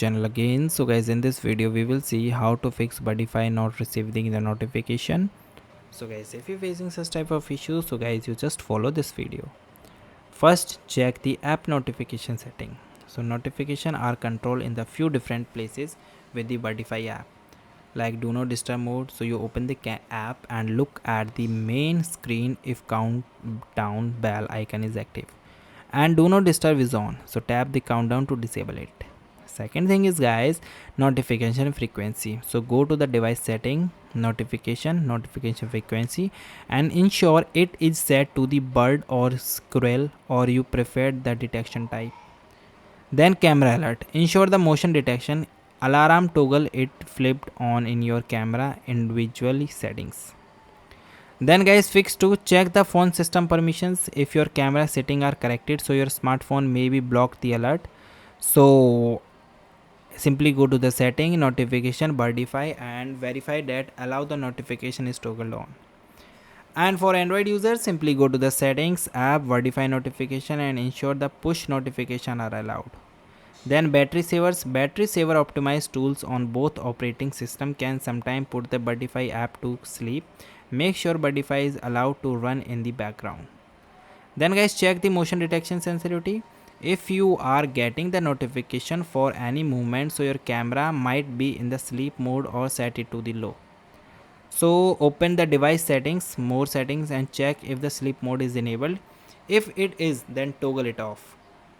Channel again. So guys, in this video we will see how to fix Birdfy not receiving the notification. So guys, if you're facing such type of issues, so guys, you just follow this video. First, check the app notification setting. So notification are controlled in the few different places with the Birdfy app, like do not disturb mode. So you open the app and look at the main screen if countdown bell icon is active, and do not disturb is on. So tap the countdown to disable it. Second thing is guys, notification frequency. So go to the device setting, notification frequency, and ensure it is set to the bird or squirrel, or you prefer the detection type. Then camera alert, ensure the motion detection. Alarm toggle it flipped on in your camera individually settings. Then guys, fix to check the phone system permissions. If your camera setting are corrected, so your smartphone may be block the alert. So simply go to the setting, notification, Birdfy, and verify that allow the notification is toggled on. And for Android users, simply go to the settings, app, Birdfy notification, and ensure the push notification are allowed. Then battery saver optimized tools on both operating system can sometimes put the Birdfy app to sleep. Make sure Birdfy is allowed to run in the background. Then guys, check the motion detection sensitivity. If you are getting the notification for any movement, so your camera might be in the sleep mode or set it to the low. So open the device settings, more settings, and check if the sleep mode is enabled. If it is, then toggle it off.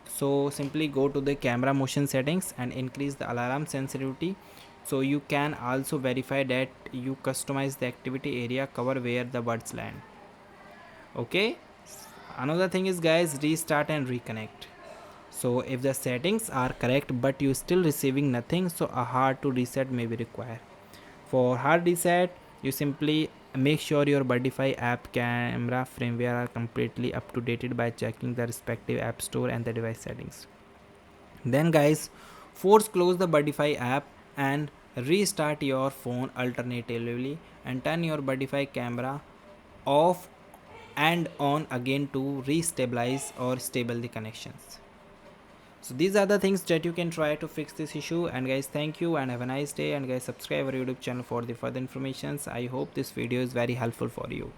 So simply go to the camera motion settings and increase the alarm sensitivity. So you can also verify that you customize the activity area cover where the birds land. Okay. Another thing is guys, restart and reconnect. So if the settings are correct but you still receiving nothing, so a hard to reset may be required. For hard reset, you simply make sure your Birdfy app camera firmware are completely up to date by checking the respective app store and the device settings. Then guys, force close the Birdfy app and restart your phone alternatively, and turn your Birdfy camera off and on again to restabilize or stable the connections. So these are the things that you can try to fix this issue. And guys, thank you and have a nice day. And guys, subscribe our YouTube channel for the further informations. I hope this video is very helpful for you.